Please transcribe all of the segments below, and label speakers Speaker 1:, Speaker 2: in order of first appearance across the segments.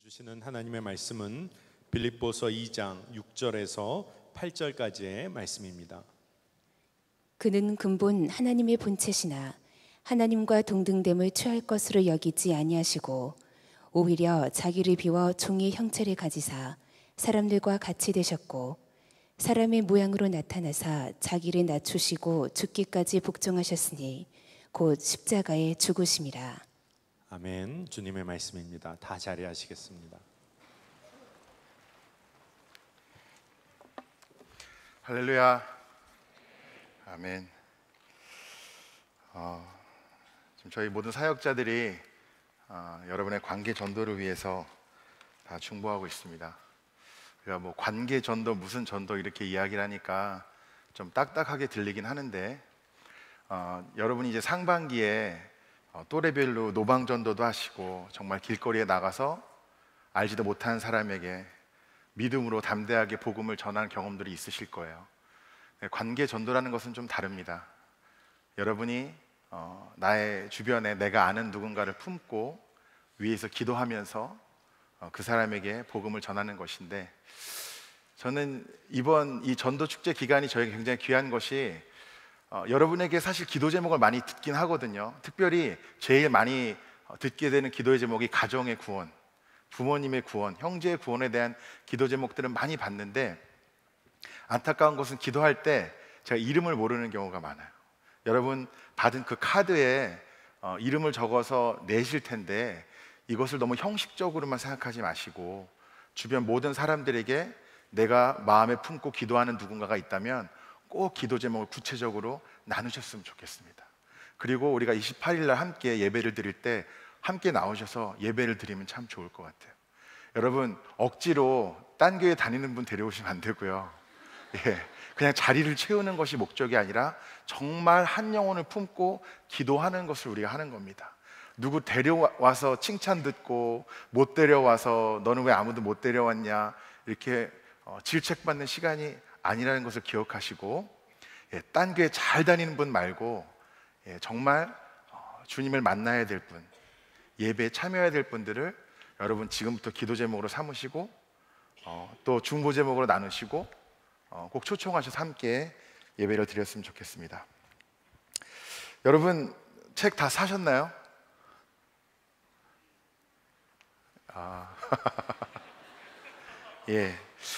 Speaker 1: 주시는 하나님의 말씀은 빌립보서 2장 6절에서 8절까지의 말씀입니다.
Speaker 2: 그는 근본 하나님의 본체시나 하나님과 동등됨을 취할 것으로 여기지 아니하시고 오히려 자기를 비워 종의 형체를 가지사 사람들과 같이 되셨고 사람의 모양으로 나타나사 자기를 낮추시고 죽기까지 복종하셨으니 곧 십자가에 죽으심이라.
Speaker 1: 아멘. 주님의 말씀입니다. 다 자리하시겠습니다.
Speaker 3: 할렐루야. 아멘. 지금 저희 모든 사역자들이 여러분의 관계 전도를 위해서 다 중보하고 있습니다. 우리가 뭐 관계 전도 무슨 전도 이렇게 이야기를 하니까 좀 딱딱하게 들리긴 하는데 여러분이 이제 상반기에 또래별로 노방 전도도 하시고 정말 길거리에 나가서 알지도 못한 사람에게 믿음으로 담대하게 복음을 전하는 경험들이 있으실 거예요. 관계 전도라는 것은 좀 다릅니다. 여러분이 나의 주변에 내가 아는 누군가를 품고 위에서 기도하면서 그 사람에게 복음을 전하는 것인데, 저는 이번 이 전도 축제 기간이 저에게 굉장히 귀한 것이 여러분에게 사실 기도 제목을 많이 듣긴 하거든요. 특별히 제일 많이 듣게 되는 기도의 제목이 가정의 구원, 부모님의 구원, 형제의 구원에 대한 기도 제목들은 많이 받는데, 안타까운 것은 기도할 때 제가 이름을 모르는 경우가 많아요. 여러분 받은 그 카드에 이름을 적어서 내실 텐데 이것을 너무 형식적으로만 생각하지 마시고 주변 모든 사람들에게 내가 마음에 품고 기도하는 누군가가 있다면 꼭 기도 제목을 구체적으로 나누셨으면 좋겠습니다. 그리고 우리가 28일 날 함께 예배를 드릴 때 함께 나오셔서 예배를 드리면 참 좋을 것 같아요. 여러분 억지로 딴 교회 다니는 분 데려오시면 안 되고요. 그냥 자리를 채우는 것이 목적이 아니라 정말 한 영혼을 품고 기도하는 것을 우리가 하는 겁니다. 누구 데려와서 칭찬 듣고 못 데려와서 너는 왜 아무도 못 데려왔냐 이렇게 질책받는 시간이 아니라는 것을 기억하시고, 딴 교회 잘 다니는 분 말고 정말 주님을 만나야 될 분, 예배에 참여해야 될 분들을 여러분 지금부터 기도 제목으로 삼으시고 또 중보 제목으로 나누시고 꼭 초청하셔서 함께 예배를 드렸으면 좋겠습니다. 여러분 책 다 사셨나요?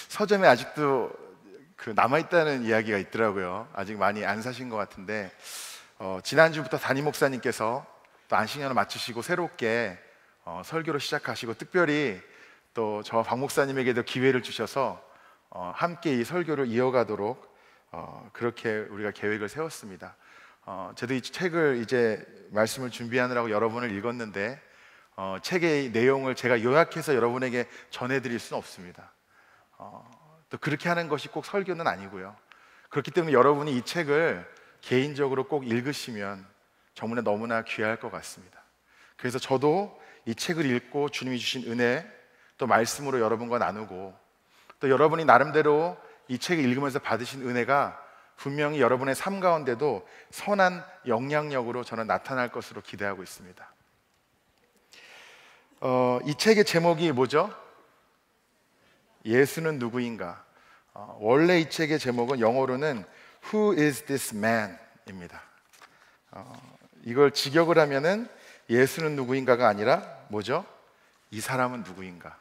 Speaker 3: 서점에 아직도 남아있다는 이야기가 있더라고요. 아직 많이 안 사신 것 같은데 지난주부터 담임 목사님께서 또 안식년을 마치시고 새롭게 설교를 시작하시고 특별히 또 저와 박 목사님에게도 기회를 주셔서 함께 이 설교를 이어가도록 그렇게 우리가 계획을 세웠습니다. 저도 이 책을 이제 말씀을 준비하느라고 여러 번을 읽었는데 책의 내용을 제가 요약해서 여러분에게 전해드릴 수는 없습니다. 또 그렇게 하는 것이 꼭 설교는 아니고요. 그렇기 때문에 여러분이 이 책을 개인적으로 꼭 읽으시면 정말 너무나 귀할 것 같습니다. 그래서 저도 이 책을 읽고 주님이 주신 은혜 또 말씀으로 여러분과 나누고 또 여러분이 나름대로 이 책을 읽으면서 받으신 은혜가 분명히 여러분의 삶 가운데도 선한 영향력으로 저는 나타날 것으로 기대하고 있습니다. 이 책의 제목이 뭐죠? 예수는 누구인가? 원래 이 책의 제목은 영어로는 Who is this man? 입니다. 이걸 직역을 하면은 예수는 누구인가가 아니라 뭐죠? 이 사람은 누구인가?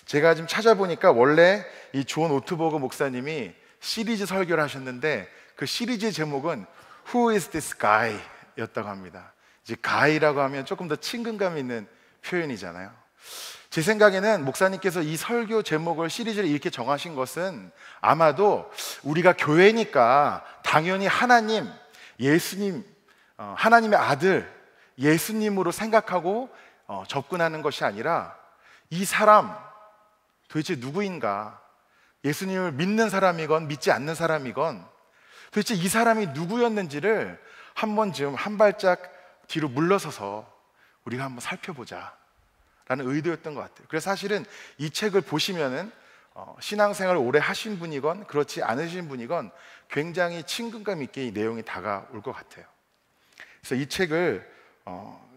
Speaker 3: 제가 지금 찾아보니까 원래 이 존 오트버그 목사님이 시리즈 설교를 하셨는데 그 시리즈의 제목은 Who is this guy? 였다고 합니다. 이제 guy라고 하면 조금 더 친근감 있는 표현이잖아요. 제 생각에는 목사님께서 이 설교 제목을 시리즈를 이렇게 정하신 것은 아마도 우리가 교회니까 당연히 하나님, 예수님, 하나님의 아들 예수님으로 생각하고 접근하는 것이 아니라 이 사람 도대체 누구인가? 예수님을 믿는 사람이건 믿지 않는 사람이건 도대체 이 사람이 누구였는지를 한 번쯤 한 발짝 뒤로 물러서서 우리가 한번 살펴보자 라는 의도였던 것 같아요. 그래서 사실은 이 책을 보시면은 신앙생활을 오래 하신 분이건 그렇지 않으신 분이건 굉장히 친근감 있게 이 내용이 다가올 것 같아요. 그래서 이 책을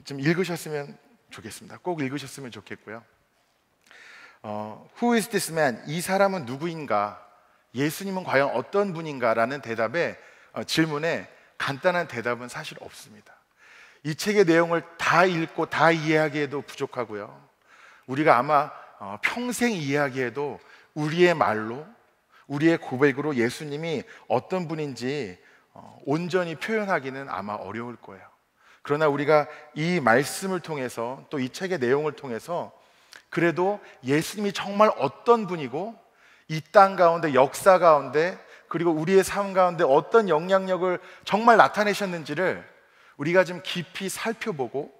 Speaker 3: 좀 읽으셨으면 좋겠습니다. 꼭 읽으셨으면 좋겠고요. Who is this man? 이 사람은 누구인가? 예수님은 과연 어떤 분인가? 라는 대답에 질문에 간단한 대답은 사실 없습니다. 이 책의 내용을 다 읽고 다 이해하기에도 부족하고요. 우리가 아마 평생 이해하기에도 우리의 말로, 우리의 고백으로 예수님이 어떤 분인지 온전히 표현하기는 아마 어려울 거예요. 그러나 우리가 이 말씀을 통해서 또 이 책의 내용을 통해서 그래도 예수님이 정말 어떤 분이고 이 땅 가운데, 역사 가운데, 그리고 우리의 삶 가운데 어떤 영향력을 정말 나타내셨는지를 우리가 좀 깊이 살펴보고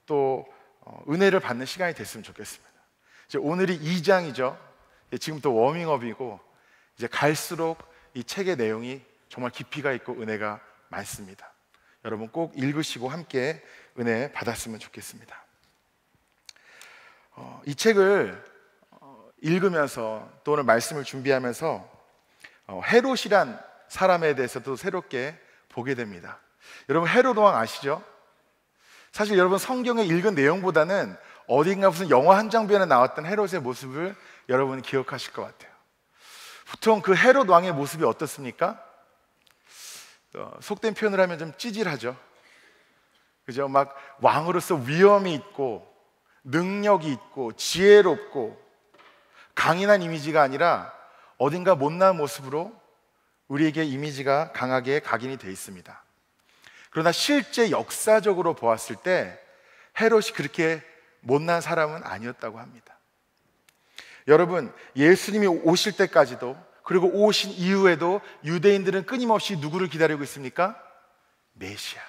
Speaker 3: 또 은혜를 받는 시간이 됐으면 좋겠습니다. 이제 오늘이 2장이죠. 지금부터 워밍업이고 이제 갈수록 이 책의 내용이 정말 깊이가 있고 은혜가 많습니다. 여러분 꼭 읽으시고 함께 은혜 받았으면 좋겠습니다. 이 책을 읽으면서 또 오늘 말씀을 준비하면서 헤롯이란 사람에 대해서도 새롭게 보게 됩니다. 여러분 헤롯 왕 아시죠? 사실 여러분 성경에 읽은 내용보다는 어딘가 무슨 영화 한 장면에 나왔던 헤롯의 모습을 여러분이 기억하실 것 같아요. 보통 그 헤롯 왕의 모습이 어떻습니까? 속된 표현을 하면 좀 찌질하죠. 그죠? 막 왕으로서 위엄이 있고 능력이 있고 지혜롭고 강인한 이미지가 아니라 어딘가 못난 모습으로 우리에게 이미지가 강하게 각인이 되어 있습니다. 그러나 실제 역사적으로 보았을 때 헤롯이 그렇게 못난 사람은 아니었다고 합니다. 여러분, 예수님이 오실 때까지도 그리고 오신 이후에도 유대인들은 끊임없이 누구를 기다리고 있습니까? 메시아.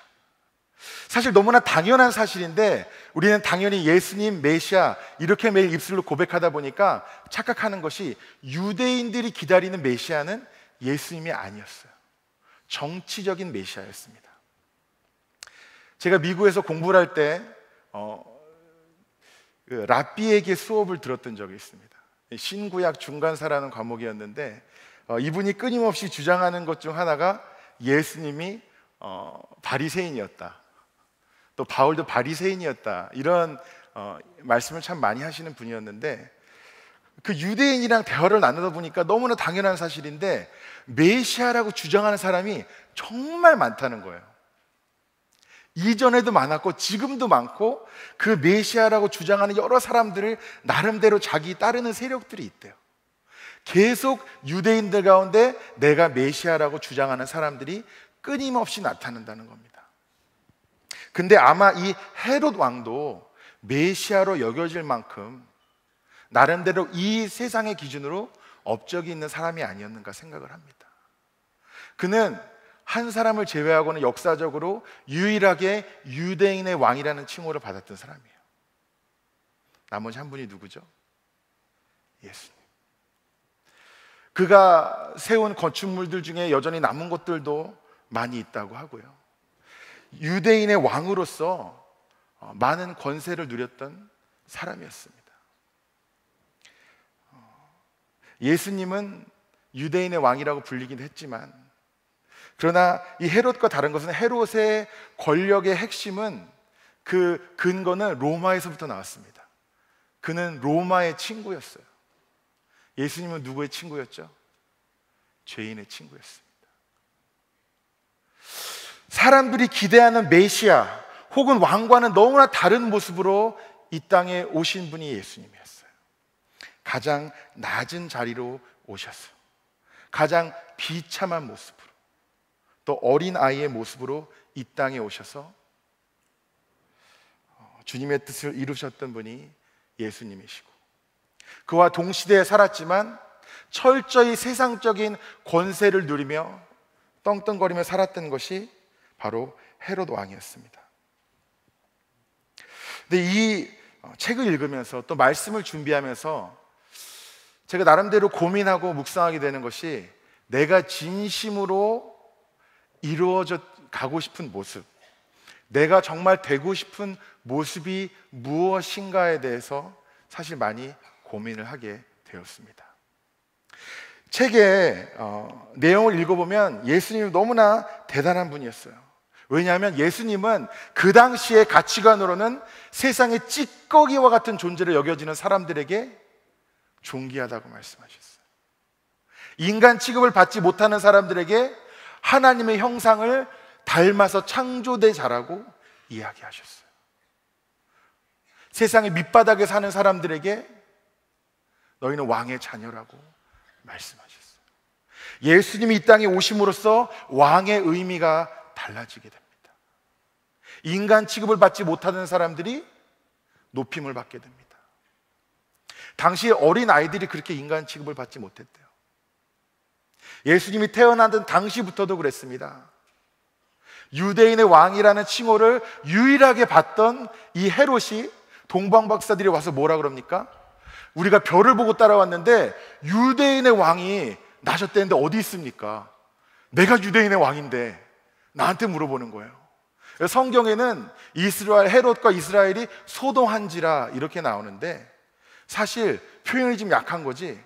Speaker 3: 사실 너무나 당연한 사실인데 우리는 당연히 예수님, 메시아 이렇게 매일 입술로 고백하다 보니까 착각하는 것이 유대인들이 기다리는 메시아는 예수님이 아니었어요. 정치적인 메시아였습니다. 제가 미국에서 공부를 할 때 랍비에게 수업을 들었던 적이 있습니다. 신구약 중간사라는 과목이었는데 이분이 끊임없이 주장하는 것 중 하나가 예수님이 바리새인이었다, 또 바울도 바리새인이었다, 이런 말씀을 참 많이 하시는 분이었는데 그 유대인이랑 대화를 나누다 보니까 너무나 당연한 사실인데 메시아라고 주장하는 사람이 정말 많다는 거예요. 이전에도 많았고 지금도 많고 그 메시아라고 주장하는 여러 사람들을 나름대로 자기 따르는 세력들이 있대요. 계속 유대인들 가운데 내가 메시아라고 주장하는 사람들이 끊임없이 나타난다는 겁니다. 근데 아마 이 헤롯 왕도 메시아로 여겨질 만큼 나름대로 이 세상의 기준으로 업적이 있는 사람이 아니었는가 생각을 합니다. 그는 한 사람을 제외하고는 역사적으로 유일하게 유대인의 왕이라는 칭호를 받았던 사람이에요. 나머지 한 분이 누구죠? 예수님. 그가 세운 건축물들 중에 여전히 남은 것들도 많이 있다고 하고요. 유대인의 왕으로서 많은 권세를 누렸던 사람이었습니다. 예수님은 유대인의 왕이라고 불리긴 했지만 그러나 이 헤롯과 다른 것은 헤롯의 권력의 핵심은 그 근거는 로마에서부터 나왔습니다. 그는 로마의 친구였어요. 예수님은 누구의 친구였죠? 죄인의 친구였습니다. 사람들이 기대하는 메시아 혹은 왕과는 너무나 다른 모습으로 이 땅에 오신 분이 예수님이었어요. 가장 낮은 자리로 오셨어요. 가장 비참한 모습으로, 또 어린 아이의 모습으로 이 땅에 오셔서 주님의 뜻을 이루셨던 분이 예수님이시고 그와 동시대에 살았지만 철저히 세상적인 권세를 누리며 떵떵거리며 살았던 것이 바로 헤롯 왕이었습니다. 근데 이 책을 읽으면서 또 말씀을 준비하면서 제가 나름대로 고민하고 묵상하게 되는 것이 내가 진심으로 이루어져 가고 싶은 모습, 내가 정말 되고 싶은 모습이 무엇인가에 대해서 사실 많이 고민을 하게 되었습니다. 책의 내용을 읽어보면 예수님이 너무나 대단한 분이었어요. 왜냐하면 예수님은 그 당시의 가치관으로는 세상의 찌꺼기와 같은 존재로 여겨지는 사람들에게 존귀하다고 말씀하셨어요. 인간 취급을 받지 못하는 사람들에게 하나님의 형상을 닮아서 창조된 자라고 이야기하셨어요. 세상의 밑바닥에 사는 사람들에게 너희는 왕의 자녀라고 말씀하셨어요. 예수님이 이 땅에 오심으로써 왕의 의미가 달라지게 됩니다. 인간 취급을 받지 못하는 사람들이 높임을 받게 됩니다. 당시 어린 아이들이 그렇게 인간 취급을 받지 못했대요. 예수님이 태어나던 당시부터도 그랬습니다. 유대인의 왕이라는 칭호를 유일하게 받던 이 헤롯이 동방 박사들이 와서 뭐라 그럽니까? 우리가 별을 보고 따라왔는데 유대인의 왕이 나셨다는데 어디 있습니까? 내가 유대인의 왕인데 나한테 물어보는 거예요. 성경에는 이스라엘, 헤롯과 이스라엘이 소동한지라 이렇게 나오는데 사실 표현이 좀 약한 거지,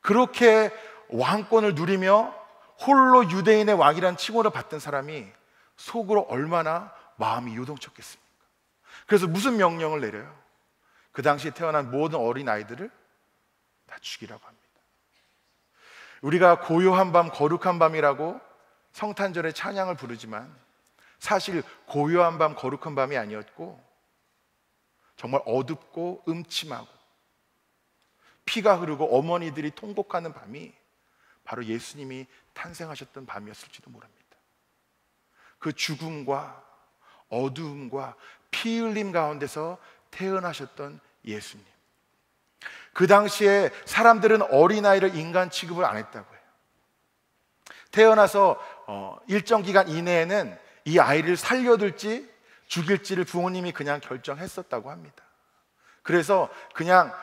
Speaker 3: 그렇게 왕권을 누리며 홀로 유대인의 왕이라는 칭호를 받던 사람이 속으로 얼마나 마음이 요동쳤겠습니까? 그래서 무슨 명령을 내려요? 그 당시에 태어난 모든 어린아이들을 다 죽이라고 합니다. 우리가 고요한 밤 거룩한 밤이라고 성탄절에 찬양을 부르지만 사실 고요한 밤 거룩한 밤이 아니었고 정말 어둡고 음침하고 피가 흐르고 어머니들이 통곡하는 밤이 바로 예수님이 탄생하셨던 밤이었을지도 모릅니다. 그 죽음과 어두움과 피 흘림 가운데서 태어나셨던 예수님, 그 당시에 사람들은 어린아이를 인간 취급을 안 했다고 해요. 태어나서 일정 기간 이내에는 이 아이를 살려둘지 죽일지를 부모님이 그냥 결정했었다고 합니다. 그래서 그냥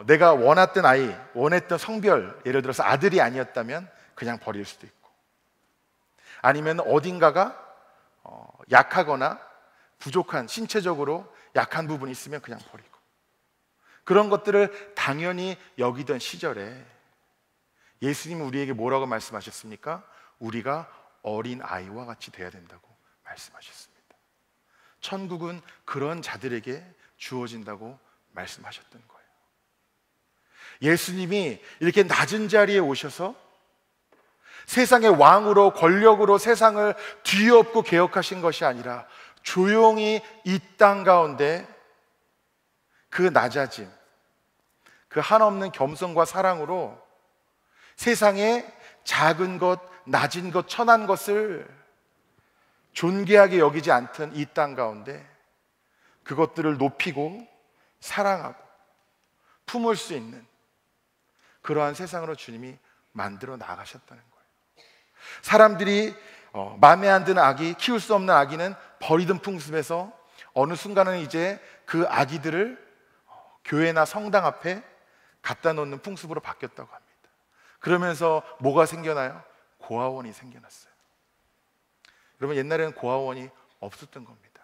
Speaker 3: 내가 원했던 아이, 원했던 성별, 예를 들어서 아들이 아니었다면 그냥 버릴 수도 있고, 아니면 어딘가가 약하거나 부족한, 신체적으로 약한 부분이 있으면 그냥 버리고, 그런 것들을 당연히 여기던 시절에 예수님은 우리에게 뭐라고 말씀하셨습니까? 우리가 어린 아이와 같이 돼야 된다고 말씀하셨습니다. 천국은 그런 자들에게 주어진다고 말씀하셨던 거예요. 예수님이 이렇게 낮은 자리에 오셔서 세상의 왕으로, 권력으로 세상을 뒤엎고 개혁하신 것이 아니라 조용히 이 땅 가운데 그 낮아짐, 그 한없는 겸손과 사랑으로 세상의 작은 것, 낮은 것, 천한 것을 존귀하게 여기지 않던 이 땅 가운데 그것들을 높이고 사랑하고 품을 수 있는 그러한 세상으로 주님이 만들어 나가셨다는 거예요. 사람들이 마음에 안 드는 아기, 키울 수 없는 아기는 버리던 풍습에서 어느 순간은 이제 그 아기들을 교회나 성당 앞에 갖다 놓는 풍습으로 바뀌었다고 합니다. 그러면서 뭐가 생겨나요? 고아원이 생겨났어요. 여러분, 옛날에는 고아원이 없었던 겁니다.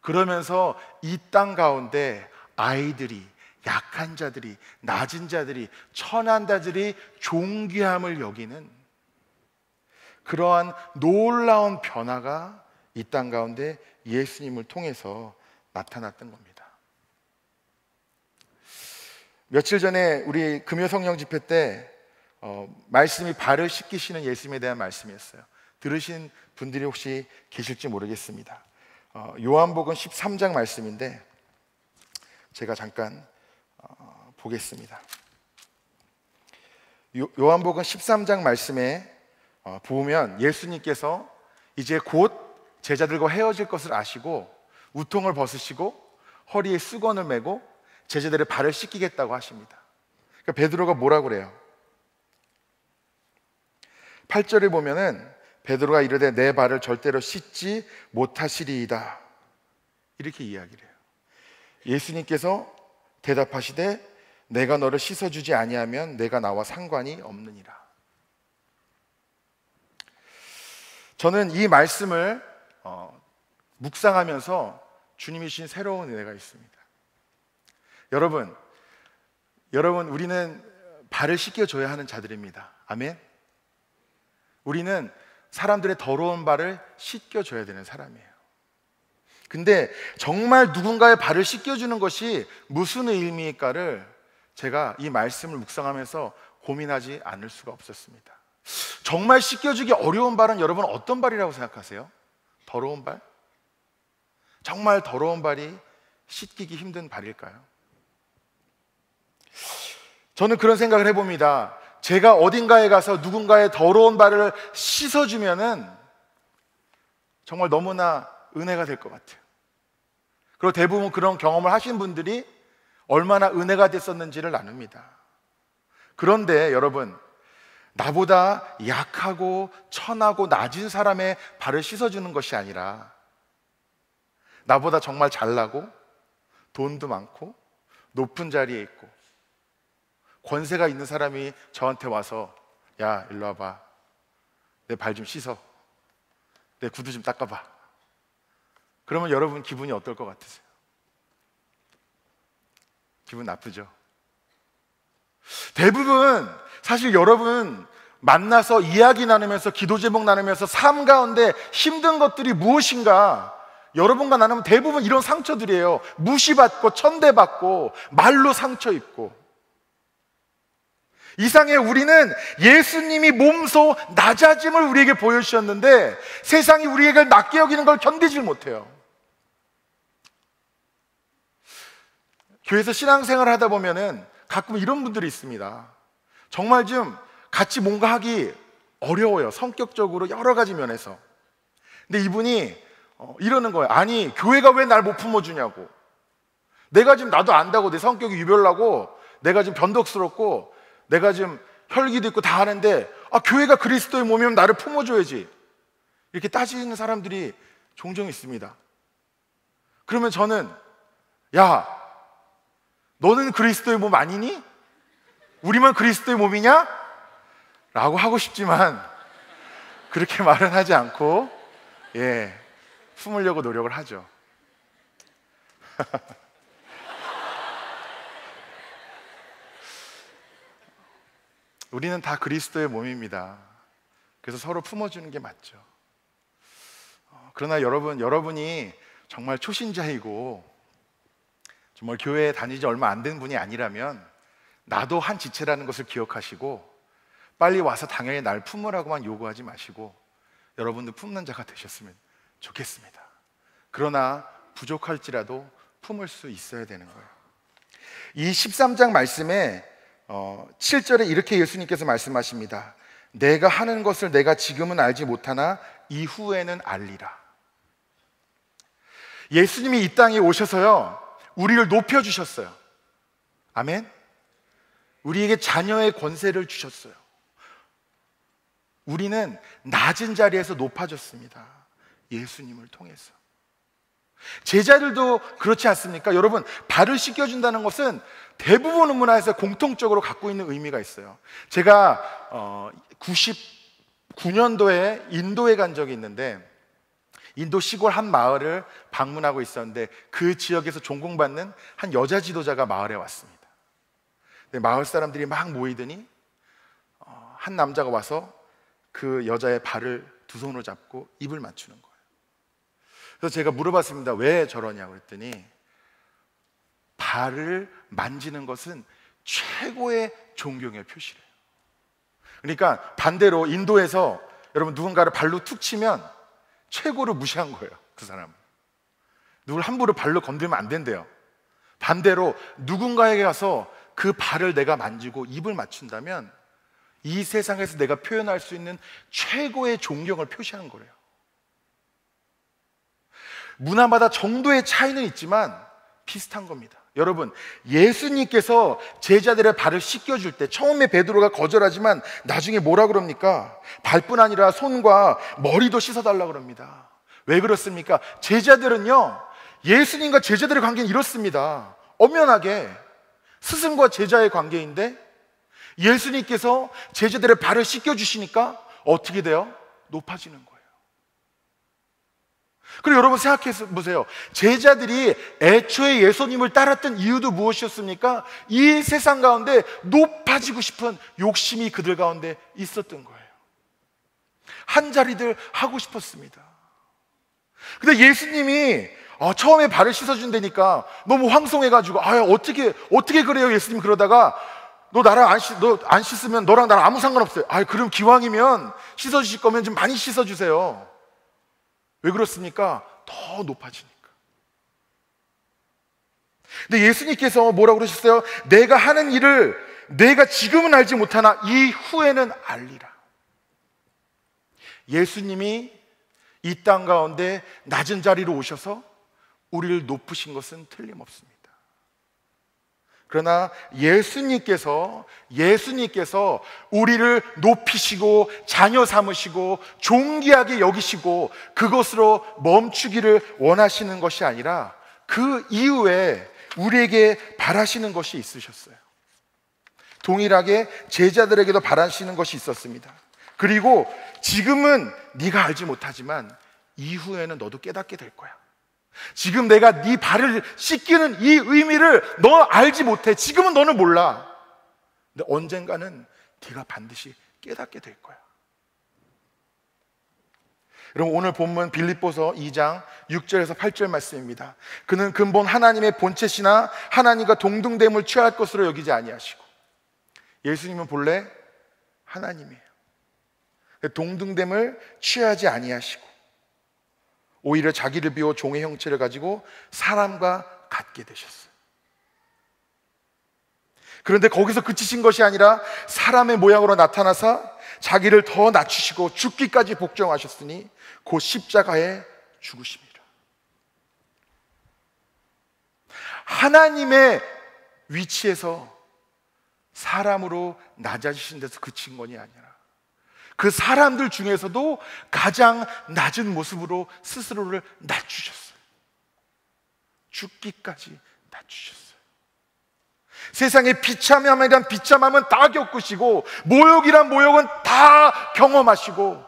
Speaker 3: 그러면서 이 땅 가운데 아이들이, 약한 자들이, 낮은 자들이, 천한 자들이 존귀함을 여기는 그러한 놀라운 변화가 이 땅 가운데 예수님을 통해서 나타났던 겁니다. 며칠 전에 우리 금요 성령 집회 때 말씀이 발을 씻기시는 예수님에 대한 말씀이었어요. 들으신 분들이 혹시 계실지 모르겠습니다. 요한복음 13장 말씀인데 제가 잠깐 보겠습니다. 요한복음 13장 말씀에 보면 예수님께서 이제 곧 제자들과 헤어질 것을 아시고 우통을 벗으시고 허리에 수건을 메고 제자들의 발을 씻기겠다고 하십니다. 그러니까 베드로가 뭐라고 그래요? 8절에 보면은 베드로가 이르되 내 발을 절대로 씻지 못하시리이다, 이렇게 이야기를 해요. 예수님께서 대답하시되 내가 너를 씻어주지 아니하면 내가 나와 상관이 없느니라. 저는 이 말씀을 묵상하면서 주님이 주신 새로운 은혜가 있습니다. 여러분, 우리는 발을 씻겨줘야 하는 자들입니다. 아멘. 우리는 사람들의 더러운 발을 씻겨줘야 되는 사람이에요. 근데 정말 누군가의 발을 씻겨주는 것이 무슨 의미일까를 제가 이 말씀을 묵상하면서 고민하지 않을 수가 없었습니다. 정말 씻겨주기 어려운 발은 여러분 어떤 발이라고 생각하세요? 더러운 발? 정말 더러운 발이 씻기기 힘든 발일까요? 저는 그런 생각을 해봅니다. 제가 어딘가에 가서 누군가의 더러운 발을 씻어주면은 정말 너무나 은혜가 될 것 같아요. 그리고 대부분 그런 경험을 하신 분들이 얼마나 은혜가 됐었는지를 나눕니다. 그런데 여러분, 나보다 약하고 천하고 낮은 사람의 발을 씻어주는 것이 아니라 나보다 정말 잘나고 돈도 많고 높은 자리에 있고 권세가 있는 사람이 저한테 와서 야, 일로 와봐. 내 발 좀 씻어. 내 구두 좀 닦아봐. 그러면 여러분 기분이 어떨 것 같으세요? 기분 나쁘죠? 대부분 사실 여러분 만나서 이야기 나누면서 기도 제목 나누면서 삶 가운데 힘든 것들이 무엇인가 여러분과 나누면 대부분 이런 상처들이에요. 무시받고 천대받고 말로 상처 입고. 이상해. 우리는 예수님이 몸소 낮아짐을 우리에게 보여주셨는데 세상이 우리에게 낮게 여기는 걸 견디질 못해요. 교회에서 신앙생활을 하다 보면은 가끔 이런 분들이 있습니다. 정말 좀 같이 뭔가 하기 어려워요. 성격적으로 여러 가지 면에서. 근데 이분이 이러는 거예요. 아니, 교회가 왜 날 못 품어주냐고. 내가 지금 나도 안다고 내 성격이 유별나고 내가 지금 변덕스럽고 내가 지금 혈기도 있고 다 하는데 교회가 그리스도의 몸이면 나를 품어줘야지. 이렇게 따지는 사람들이 종종 있습니다. 그러면 저는 야, 너는 그리스도의 몸 아니니? 우리만 그리스도의 몸이냐? 라고 하고 싶지만 그렇게 말은 하지 않고 품으려고 노력을 하죠. 우리는 다 그리스도의 몸입니다. 그래서 서로 품어주는 게 맞죠. 그러나 여러분이 정말 초신자이고 정말 교회에 다니지 얼마 안 된 분이 아니라면 나도 한 지체라는 것을 기억하시고 빨리 와서 당연히 날 품으라고만 요구하지 마시고 여러분도 품는 자가 되셨으면 좋겠습니다. 그러나 부족할지라도 품을 수 있어야 되는 거예요. 이 13장 말씀에 7절에 이렇게 예수님께서 말씀하십니다. 내가 하는 것을 내가 지금은 알지 못하나 이후에는 알리라. 예수님이 이 땅에 오셔서요 우리를 높여주셨어요. 아멘. 우리에게 자녀의 권세를 주셨어요. 우리는 낮은 자리에서 높아졌습니다. 예수님을 통해서. 제자들도 그렇지 않습니까? 여러분, 발을 씻겨준다는 것은 대부분의 문화에서 공통적으로 갖고 있는 의미가 있어요. 제가 99년도에 인도에 간 적이 있는데 인도 시골 한 마을을 방문하고 있었는데 그 지역에서 존공받는 한 여자 지도자가 마을에 왔습니다. 근데 마을 사람들이 막 모이더니 한 남자가 와서 그 여자의 발을 두 손으로 잡고 입을 맞추는 거예요. 그래서 제가 물어봤습니다. 왜 저러냐고 그랬더니 발을 만지는 것은 최고의 존경의 표시래요. 그러니까 반대로 인도에서 여러분 누군가를 발로 툭 치면 최고로 무시한 거예요. 그 사람은 누굴 함부로 발로 건드리면 안 된대요. 반대로 누군가에게 가서 그 발을 내가 만지고 입을 맞춘다면 이 세상에서 내가 표현할 수 있는 최고의 존경을 표시하는 거래요. 문화마다 정도의 차이는 있지만 비슷한 겁니다. 여러분, 예수님께서 제자들의 발을 씻겨줄 때 처음에 베드로가 거절하지만 나중에 뭐라 그럽니까? 발뿐 아니라 손과 머리도 씻어달라 그럽니다. 왜 그렇습니까? 제자들은요 예수님과 제자들의 관계는 이렇습니다. 엄연하게 스승과 제자의 관계인데 예수님께서 제자들의 발을 씻겨주시니까 어떻게 돼요? 높아지는 거예요. 그리고 여러분 생각해 보세요. 제자들이 애초에 예수님을 따랐던 이유도 무엇이었습니까? 이 세상 가운데 높아지고 싶은 욕심이 그들 가운데 있었던 거예요. 한 자리들 하고 싶었습니다. 근데 예수님이 처음에 발을 씻어준다니까 너무 황송해가지고 어떻게 그래요 예수님. 그러다가 너 안 씻으면 너랑 나랑 아무 상관없어요. 그럼 기왕이면 씻어주실 거면 좀 많이 씻어주세요. 왜 그렇습니까? 더 높아지니까. 근데 예수님께서 뭐라고 그러셨어요? 내가 하는 일을 내가 지금은 알지 못하나 이후에는 알리라. 예수님이 이 땅 가운데 낮은 자리로 오셔서 우리를 높으신 것은 틀림없습니다. 그러나 예수님께서 우리를 높이시고 자녀 삼으시고 존귀하게 여기시고 그것으로 멈추기를 원하시는 것이 아니라 그 이후에 우리에게 바라시는 것이 있으셨어요. 동일하게 제자들에게도 바라시는 것이 있었습니다. 그리고 지금은 네가 알지 못하지만 이후에는 너도 깨닫게 될 거야. 지금 내가 네 발을 씻기는 이 의미를 너 알지 못해. 지금은 너는 몰라. 근데 언젠가는 네가 반드시 깨닫게 될 거야. 여러분, 오늘 본문 빌립보서 2장 6절에서 8절 말씀입니다. 그는 근본 하나님의 본체시나 하나님과 동등됨을 취할 것으로 여기지 아니하시고. 예수님은 본래 하나님이에요. 동등됨을 취하지 아니하시고 오히려 자기를 비워 종의 형체를 가지고 사람과 같게 되셨어요. 그런데 거기서 그치신 것이 아니라 사람의 모양으로 나타나사 자기를 더 낮추시고 죽기까지 복종하셨으니 곧 십자가에 죽으심이라. 하나님의 위치에서 사람으로 낮아지신 데서 그친 것이 아니라 그 사람들 중에서도 가장 낮은 모습으로 스스로를 낮추셨어요. 죽기까지 낮추셨어요. 세상의 비참함이란 비참함은 다 겪으시고 모욕이란 모욕은 다 경험하시고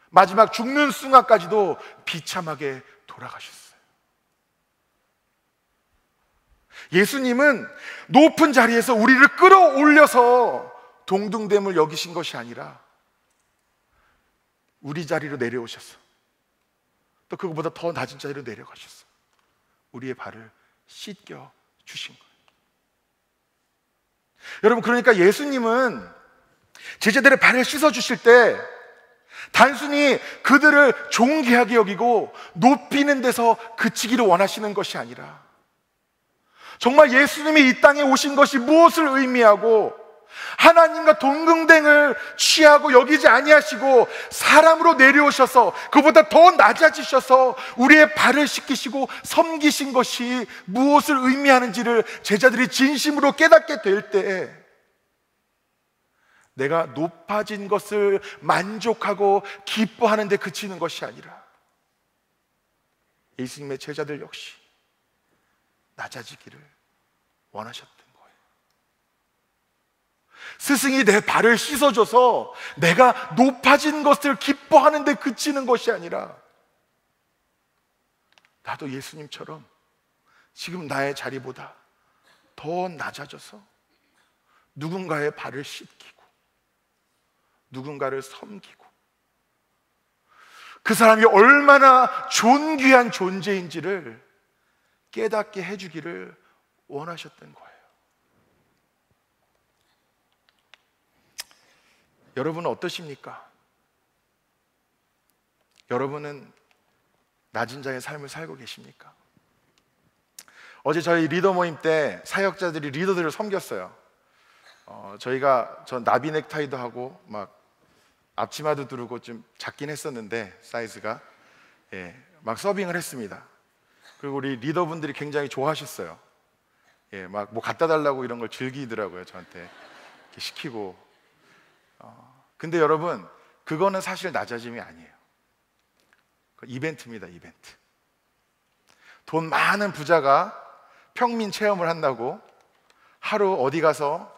Speaker 3: 마지막 죽는 순간까지도 비참하게 돌아가셨어요. 예수님은 높은 자리에서 우리를 끌어올려서 동등됨을 여기신 것이 아니라 우리 자리로 내려오셔서 또 그것보다 더 낮은 자리로 내려가셔서 우리의 발을 씻겨 주신 거예요. 여러분, 그러니까 예수님은 제자들의 발을 씻어 주실 때 단순히 그들을 존귀하게 여기고 높이는 데서 그치기를 원하시는 것이 아니라 정말 예수님이 이 땅에 오신 것이 무엇을 의미하고 하나님과 동등됨을 취하고 여기지 아니하시고 사람으로 내려오셔서 그보다 더 낮아지셔서 우리의 발을 씻기시고 섬기신 것이 무엇을 의미하는지를 제자들이 진심으로 깨닫게 될 때 내가 높아진 것을 만족하고 기뻐하는 데 그치는 것이 아니라 예수님의 제자들 역시 낮아지기를 원하셨던 거예요. 스승이 내 발을 씻어줘서 내가 높아진 것을 기뻐하는 데 그치는 것이 아니라 나도 예수님처럼 지금 나의 자리보다 더 낮아져서 누군가의 발을 씻기고 누군가를 섬기고 그 사람이 얼마나 존귀한 존재인지를 깨닫게 해주기를 원하셨던 거예요. 여러분은 어떠십니까? 여러분은 낮은 자의 삶을 살고 계십니까? 어제 저희 리더 모임 때 사역자들이 리더들을 섬겼어요. 저 나비 넥타이도 하고 막 앞치마도 두르고 좀 작긴 했었는데 사이즈가 막 서빙을 했습니다. 그리고 우리 리더분들이 굉장히 좋아하셨어요. 막 뭐 갖다 달라고 이런 걸 즐기더라고요. 저한테 이렇게 시키고. 근데 여러분, 그거는 사실 낮아짐이 아니에요. 이벤트입니다. 이벤트. 돈 많은 부자가 평민 체험을 한다고 하루 어디 가서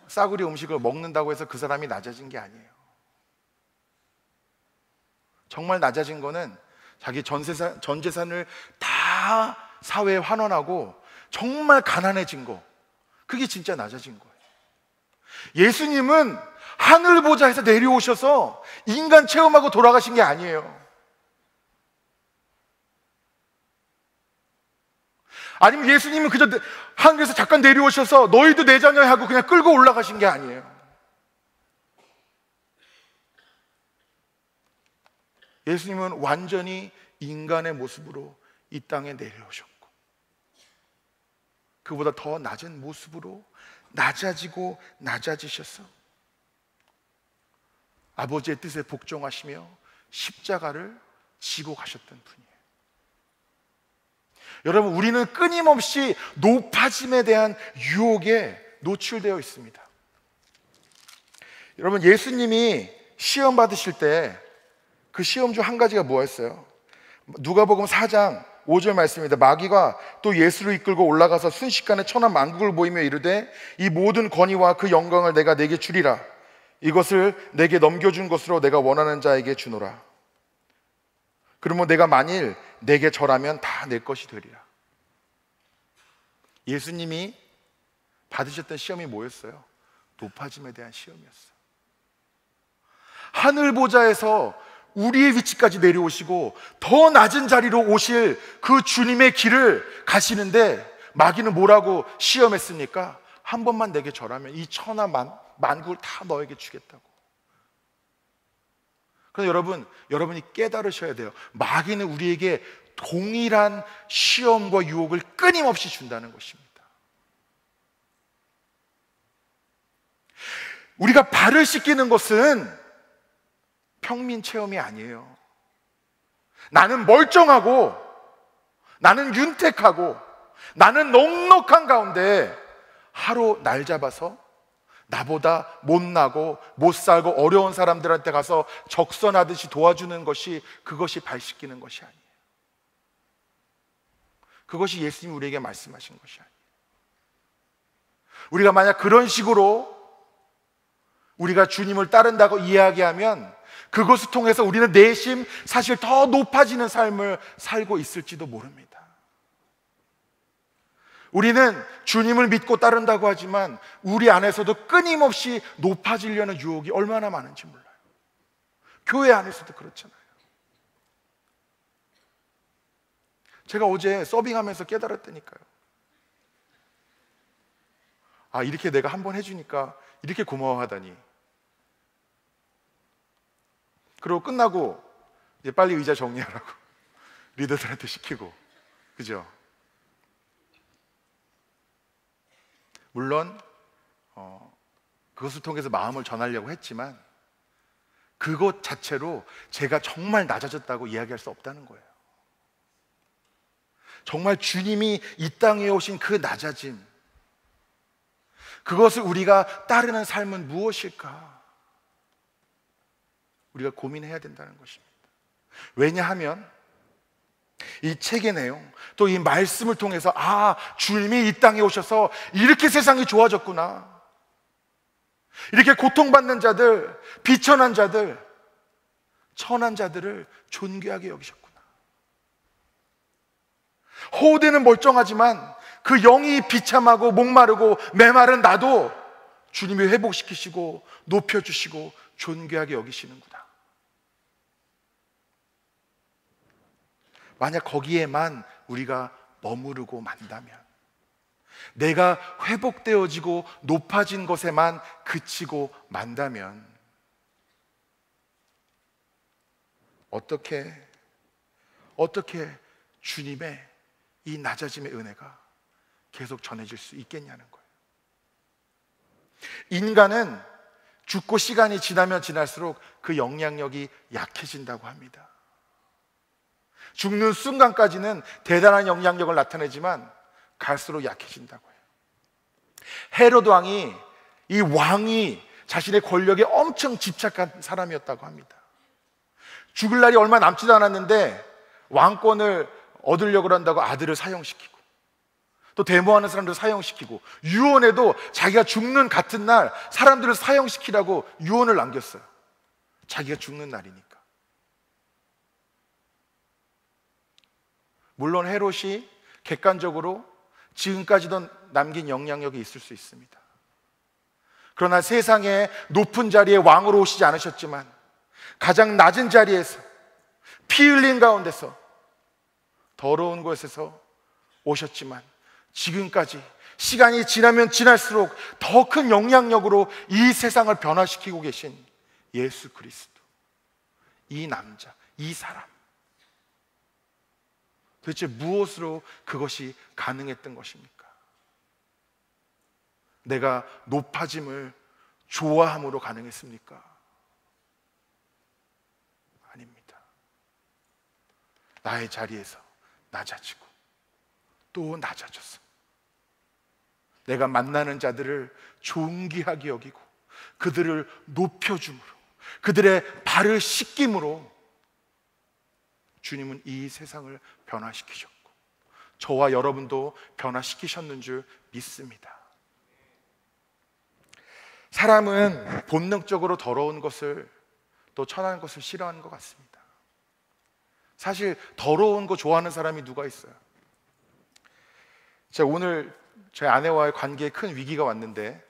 Speaker 3: 싸구려 음식을 먹는다고 해서 그 사람이 낮아진 게 아니에요. 정말 낮아진 거는 자기 전 재산을 다 사회에 환원하고 정말 가난해진 거, 그게 진짜 낮아진 거예요. 예수님은 하늘 보좌에서 내려오셔서 인간 체험하고 돌아가신 게 아니에요. 아니면 예수님은 그저 하늘에서 잠깐 내려오셔서 너희도 내 자녀야 하고 그냥 끌고 올라가신 게 아니에요. 예수님은 완전히 인간의 모습으로 이 땅에 내려오셨고, 그보다 더 낮은 모습으로 낮아지고 낮아지셔서 아버지의 뜻에 복종하시며 십자가를 지고 가셨던 분이에요. 여러분, 우리는 끊임없이 높아짐에 대한 유혹에 노출되어 있습니다. 여러분, 예수님이 시험 받으실 때 그 시험 중 한 가지가 뭐였어요? 누가복음 4장 5절 말씀입니다. 마귀가 또 예수를 이끌고 올라가서 순식간에 천하 만국을 보이며 이르되 이 모든 권위와 그 영광을 내가 내게 주리라. 이것을 내게 넘겨준 것으로 내가 원하는 자에게 주노라. 그러면 내가 만일 내게 절하면 다 내 것이 되리라. 예수님이 받으셨던 시험이 뭐였어요? 높아짐에 대한 시험이었어요. 하늘 보좌에서 우리의 위치까지 내려오시고 더 낮은 자리로 오실 그 주님의 길을 가시는데 마귀는 뭐라고 시험했습니까? 한 번만 내게 절하면 이 천하 만국을 다 너에게 주겠다고. 그래서 여러분이 깨달으셔야 돼요. 마귀는 우리에게 동일한 시험과 유혹을 끊임없이 준다는 것입니다. 우리가 발을 씻기는 것은 평민 체험이 아니에요. 나는 멀쩡하고, 나는 윤택하고, 나는 넉넉한 가운데 하루 날 잡아서 나보다 못나고 못 살고 어려운 사람들한테 가서 적선하듯이 도와주는 것이, 그것이 발 씻기는 것이 아니에요. 그것이 예수님이 우리에게 말씀하신 것이 아니에요. 우리가 만약 그런 식으로 우리가 주님을 따른다고 이야기하면 그것을 통해서 우리는 내심 사실 더 높아지는 삶을 살고 있을지도 모릅니다. 우리는 주님을 믿고 따른다고 하지만 우리 안에서도 끊임없이 높아지려는 유혹이 얼마나 많은지 몰라요. 교회 안에서도 그렇잖아요. 제가 어제 서빙하면서 깨달았다니까요. 아, 이렇게 내가 한번 해주니까 이렇게 고마워하다니. 그리고 끝나고 이제 빨리 의자 정리하라고 리더들한테 시키고, 그죠? 물론 그것을 통해서 마음을 전하려고 했지만 그것 자체로 제가 정말 낮아졌다고 이야기할 수 없다는 거예요. 정말 주님이 이 땅에 오신 그 낮아짐, 그것을 우리가 따르는 삶은 무엇일까? 우리가 고민해야 된다는 것입니다. 왜냐하면 이 책의 내용, 또 이 말씀을 통해서 아, 주님이 이 땅에 오셔서 이렇게 세상이 좋아졌구나, 이렇게 고통받는 자들, 비천한 자들, 천한 자들을 존귀하게 여기셨구나. 호되는 멀쩡하지만 그 영이 비참하고 목마르고 메마른 나도 주님이 회복시키시고 높여주시고 존귀하게 여기시는구나. 만약 거기에만 우리가 머무르고 만다면, 내가 회복되어지고 높아진 것에만 그치고 만다면 어떻게 주님의 이 낮아짐의 은혜가 계속 전해질 수 있겠냐는 거예요. 인간은 죽고 시간이 지나면 지날수록 그 영향력이 약해진다고 합니다. 죽는 순간까지는 대단한 영향력을 나타내지만 갈수록 약해진다고 해요. 헤로드 왕이, 이 왕이 자신의 권력에 엄청 집착한 사람이었다고 합니다. 죽을 날이 얼마 남지도 않았는데 왕권을 얻으려고 한다고 아들을 사형시키고, 또 데모하는 사람들을 사형시키고, 유언에도 자기가 죽는 같은 날 사람들을 사형시키라고 유언을 남겼어요. 자기가 죽는 날이니까. 물론 헤롯이 객관적으로 지금까지도 남긴 영향력이 있을 수 있습니다. 그러나 세상의 높은 자리에 왕으로 오시지 않으셨지만 가장 낮은 자리에서 피 흘린 가운데서 더러운 곳에서 오셨지만 지금까지 시간이 지나면 지날수록 더 큰 영향력으로 이 세상을 변화시키고 계신 예수 그리스도, 이 남자, 이 사람, 도대체 무엇으로 그것이 가능했던 것입니까? 내가 높아짐을 좋아함으로 가능했습니까? 아닙니다. 나의 자리에서 낮아지고 또 낮아졌어. 내가 만나는 자들을 존귀하게 여기고 그들을 높여줌으로, 그들의 발을 씻김으로 주님은 이 세상을 변화시키셨고 저와 여러분도 변화시키셨는 줄 믿습니다. 사람은 본능적으로 더러운 것을, 또 천한 것을 싫어하는 것 같습니다. 사실 더러운 거 좋아하는 사람이 누가 있어요? 제가 오늘 제 아내와의 관계에 큰 위기가 왔는데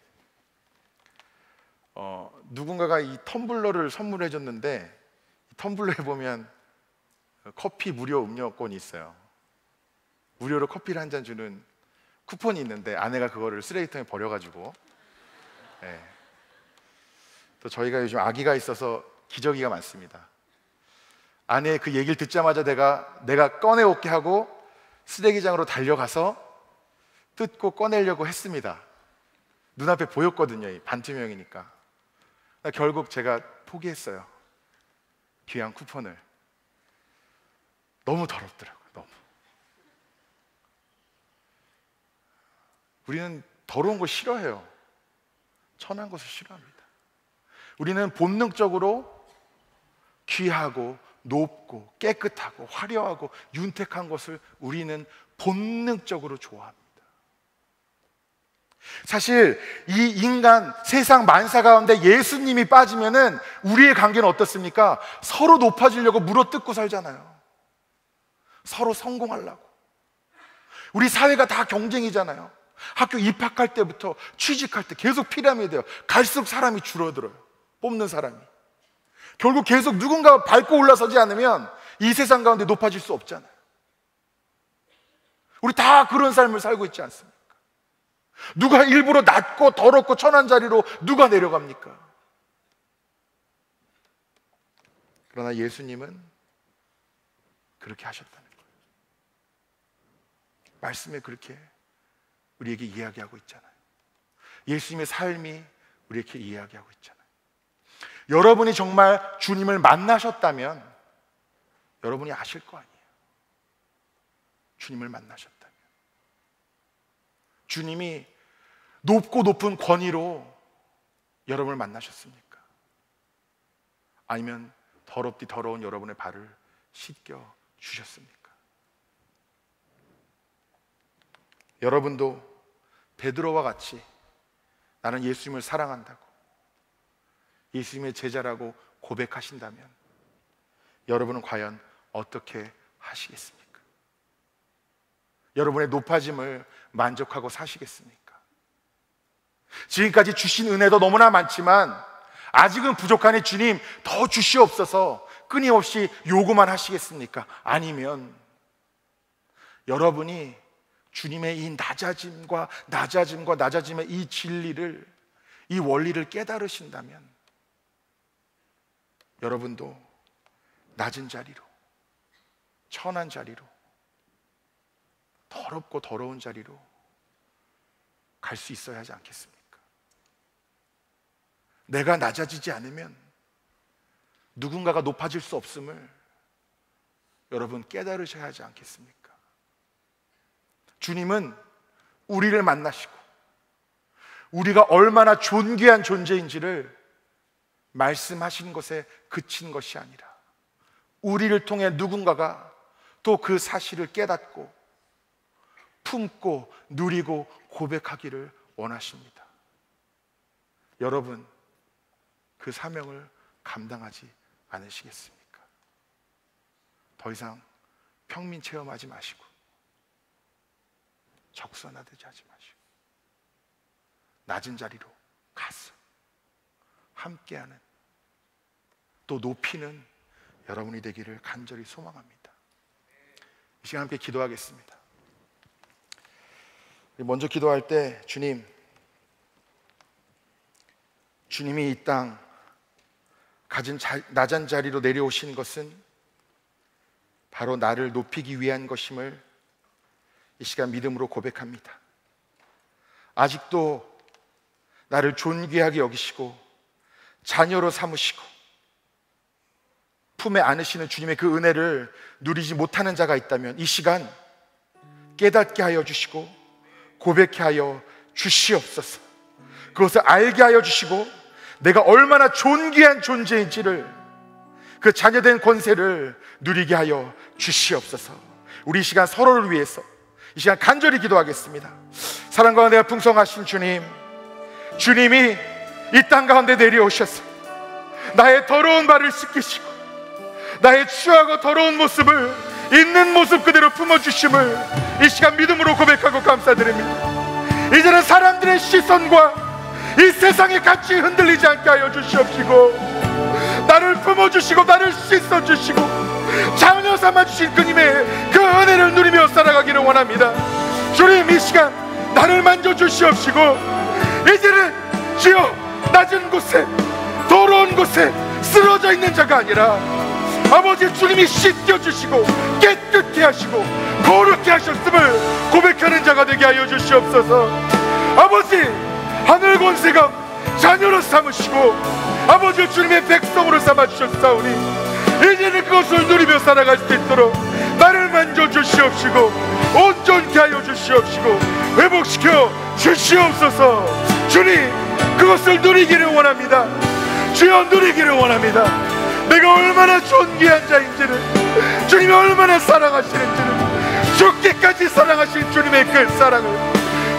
Speaker 3: 누군가가 이 텀블러를 선물해 줬는데 텀블러에 보면 커피 무료 음료권이 있어요. 무료로 커피를 한 잔 주는 쿠폰이 있는데 아내가 그거를 쓰레기통에 버려가지고, 또 저희가 요즘 아기가 있어서 기저귀가 많습니다. 아내의 그 얘기를 듣자마자 내가 꺼내올게 하고 쓰레기장으로 달려가서 뜯고 꺼내려고 했습니다. 눈앞에 보였거든요. 반투명이니까. 결국 제가 포기했어요. 귀한 쿠폰을. 너무 더럽더라고요. 너무. 우리는 더러운 거 싫어해요. 천한 것을 싫어합니다. 우리는 본능적으로 귀하고 높고 깨끗하고 화려하고 윤택한 것을 우리는 본능적으로 좋아합니다. 사실 이 인간 세상 만사 가운데 예수님이 빠지면은 우리의 관계는 어떻습니까? 서로 높아지려고 물어뜯고 살잖아요. 서로 성공하려고. 우리 사회가 다 경쟁이잖아요. 학교 입학할 때부터 취직할 때 계속 피라미드예요. 갈수록 사람이 줄어들어요. 뽑는 사람이. 결국 계속 누군가 밟고 올라서지 않으면 이 세상 가운데 높아질 수 없잖아요. 우리 다 그런 삶을 살고 있지 않습니까? 누가 일부러 낮고 더럽고 천한 자리로 누가 내려갑니까? 그러나 예수님은 그렇게 하셨다는 거예요. 말씀에 그렇게 우리에게 이야기하고 있잖아요. 예수님의 삶이 우리에게 이야기하고 있잖아요. 여러분이 정말 주님을 만나셨다면 여러분이 아실 거 아니에요. 주님을 만나셨다면. 주님이 높고 높은 권위로 여러분을 만나셨습니까? 아니면 더럽디 더러운 여러분의 발을 씻겨 주셨습니까? 여러분도 베드로와 같이 나는 예수님을 사랑한다고, 예수님의 제자라고 고백하신다면 여러분은 과연 어떻게 하시겠습니까? 여러분의 높아짐을 만족하고 사시겠습니까? 지금까지 주신 은혜도 너무나 많지만 아직은 부족하니 주님 더 주시옵소서 끊임없이 요구만 하시겠습니까? 아니면 여러분이 주님의 이 낮아짐의 이 진리를, 이 원리를 깨달으신다면 여러분도 낮은 자리로, 천한 자리로, 더럽고 더러운 자리로 갈 수 있어야 하지 않겠습니까? 내가 낮아지지 않으면 누군가가 높아질 수 없음을 여러분 깨달으셔야 하지 않겠습니까? 주님은 우리를 만나시고 우리가 얼마나 존귀한 존재인지를 말씀하신 것에 그친 것이 아니라 우리를 통해 누군가가 또 그 사실을 깨닫고 품고 누리고 고백하기를 원하십니다. 여러분, 그 사명을 감당하지 않으시겠습니까? 더 이상 평민 체험하지 마시고 적선하듯이 하지 마시고 낮은 자리로 가서 함께하는, 또 높이는 여러분이 되기를 간절히 소망합니다. 이 시간 함께 기도하겠습니다. 먼저 기도할 때 주님이 이 땅 가진 낮은 자리로 내려오신 것은 바로 나를 높이기 위한 것임을 이 시간 믿음으로 고백합니다. 아직도 나를 존귀하게 여기시고 자녀로 삼으시고 품에 안으시는 주님의 그 은혜를 누리지 못하는 자가 있다면 이 시간 깨닫게 하여 주시고 고백케 하여 주시옵소서. 그것을 알게 하여 주시고 내가 얼마나 존귀한 존재인지를, 그 자녀된 권세를 누리게 하여 주시옵소서. 우리 이 시간 서로를 위해서 이 시간 간절히 기도하겠습니다. 사랑과 은혜가 풍성하신 주님이 이 땅 가운데 내려오셔서 나의 더러운 발을 씻기시고 나의 추하고 더러운 모습을 있는 모습 그대로 품어주심을 이 시간 믿음으로 고백하고 감사드립니다. 이제는 사람들의 시선과 이 세상의 가치에 흔들리지 않게 하여 주시옵시고 나를 품어주시고 나를 씻어주시고 자녀 삼아주신 그님의 그 은혜를 누리며 살아가기를 원합니다. 주님, 이 시간 나를 만져주시옵시고 이제는 주여 낮은 곳에 더러운 곳에 쓰러져 있는 자가 아니라 아버지 주님이 씻겨주시고 깨끗게 하시고 거룩게 하셨음을 고백하는 자가 되게 하여 주시옵소서. 아버지 하늘 권세가 자녀로 삼으시고 아버지 주님의 백성으로 삼아주셨사오니 이제는 그것을 누리며 살아갈 수 있도록 나를 만져주시옵시고 온전케 하여 주시옵시고 회복시켜 주시옵소서. 주님, 그것을 누리기를 원합니다. 주여, 누리기를 원합니다. 내가 얼마나 존귀한 자인지를, 주님이 얼마나 사랑하시는지를, 죽기까지 사랑하신 주님의 그 사랑을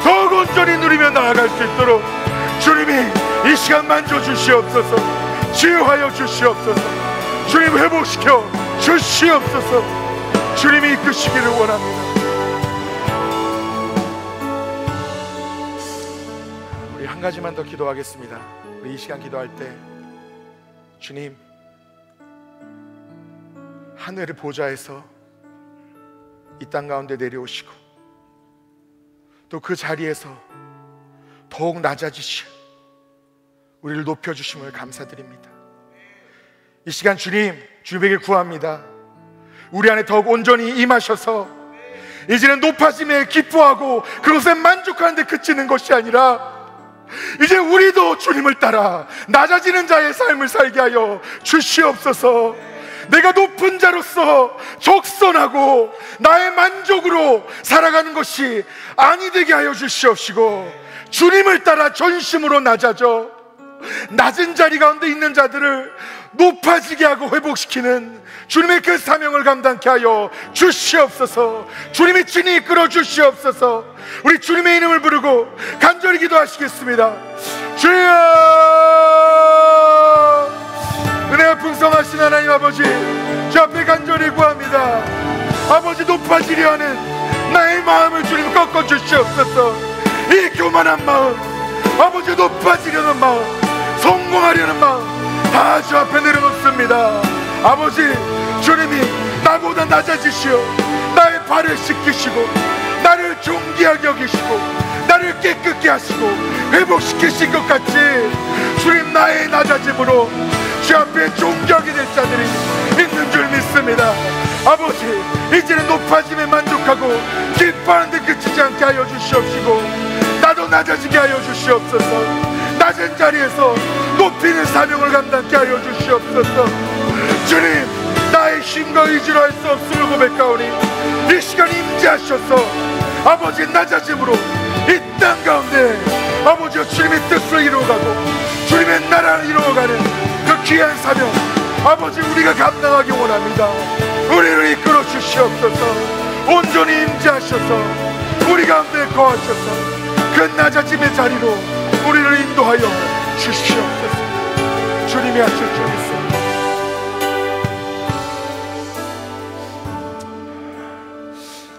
Speaker 3: 더욱 온전히 누리며 나아갈 수 있도록 주님이 이 시간 만져주시옵소서. 치유하여 주시옵소서. 주님, 회복시켜 주시옵소서. 주님이 이끄시기를 원합니다. 우리 한 가지만 더 기도하겠습니다. 우리 이 시간 기도할 때 주님, 하늘의 보좌에서 이 땅 가운데 내려오시고 또 그 자리에서 더욱 낮아지시어 우리를 높여주심을 감사드립니다. 이 시간 주님에게 구합니다. 우리 안에 더욱 온전히 임하셔서 이제는 높아짐에 기뻐하고 그것에 만족하는 데 그치는 것이 아니라 이제 우리도 주님을 따라 낮아지는 자의 삶을 살게 하여 주시옵소서. 내가 높은 자로서 적선하고 나의 만족으로 살아가는 것이 아니 되게 하여 주시옵시고 주님을 따라 전심으로 낮아져 낮은 자리 가운데 있는 자들을 높아지게 하고 회복시키는 주님의 그 사명을 감당케 하여 주시옵소서. 주님이 친히 이끌어 주시옵소서. 우리 주님의 이름을 부르고 간절히 기도하시겠습니다. 주여, 은혜가 풍성하신 하나님 아버지, 주 앞에 간절히 구합니다. 아버지, 높아지려 하는 나의 마음을 주님 꺾어 주시옵소서. 이 교만한 마음, 아버지 높아지려는 마음, 성공하려는 마음 다 주 앞에 내려놓습니다. 아버지, 주님이 나보다 낮아지시어 나의 발을 씻기시고 나를 존귀하게 여기시고 나를 깨끗게 하시고 회복시키신 것 같이 주님, 나의 낮아짐으로 주 앞에 존귀하게 될 자들이 있는 줄 믿습니다. 아버지, 이제는 높아짐에 만족하고 기뻐하는 데 그치지 않게 하여 주시옵시고 나도 낮아지게 하여 주시옵소서. 낮은 자리에서 높이는 사명을 감당케 하여 주시옵소서. 주님, 나의 힘과 의지로 할 수 없음을 고백하오니 이 시간 임재하셔서 아버지 낮아짐으로 이 땅 가운데 아버지와 주님의 뜻을 이루어가고 주님의 나라를 이루어가는 그 귀한 사명 아버지 우리가 감당하기 원합니다. 우리를 이끌어 주시옵소서. 온전히 임재하셔서 우리 가운데 거하셔서 그 낮아짐의 자리로 우리를 인도하여 주시옵소서. 주님이 하실 줄 믿습니다.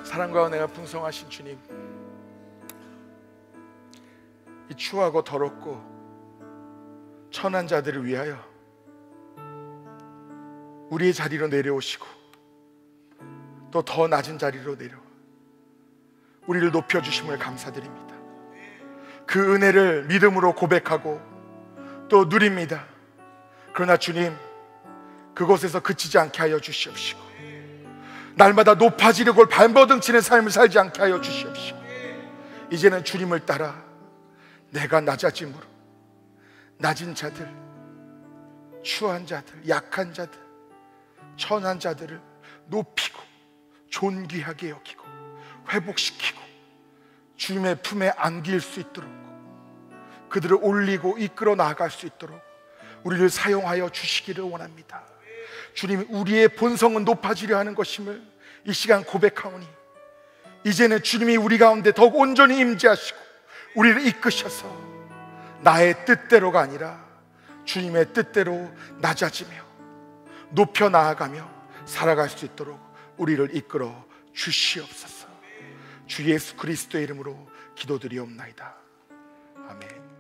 Speaker 3: 사랑과 은혜가 풍성하신 주님, 이 추하고 더럽고 천한 자들을 위하여 우리의 자리로 내려오시고 또 더 낮은 자리로 내려와 우리를 높여주심을 감사드립니다. 그 은혜를 믿음으로 고백하고 또 누립니다. 그러나 주님, 그곳에서 그치지 않게 하여 주시옵시고 날마다 높아지려고 발버둥 치는 삶을 살지 않게 하여 주시옵시고 이제는 주님을 따라 내가 낮아짐으로 낮은 자들, 추한 자들, 약한 자들, 천한 자들을 높이고 존귀하게 여기고 회복시키고 주님의 품에 안길 수 있도록, 그들을 올리고 이끌어 나아갈 수 있도록 우리를 사용하여 주시기를 원합니다. 주님, 우리의 본성은 높아지려 하는 것임을 이 시간 고백하오니 이제는 주님이 우리 가운데 더욱 온전히 임재하시고 우리를 이끄셔서 나의 뜻대로가 아니라 주님의 뜻대로 낮아지며 높여 나아가며 살아갈 수 있도록 우리를 이끌어 주시옵소서. 주 예수 그리스도의 이름으로 기도드리옵나이다. 아멘.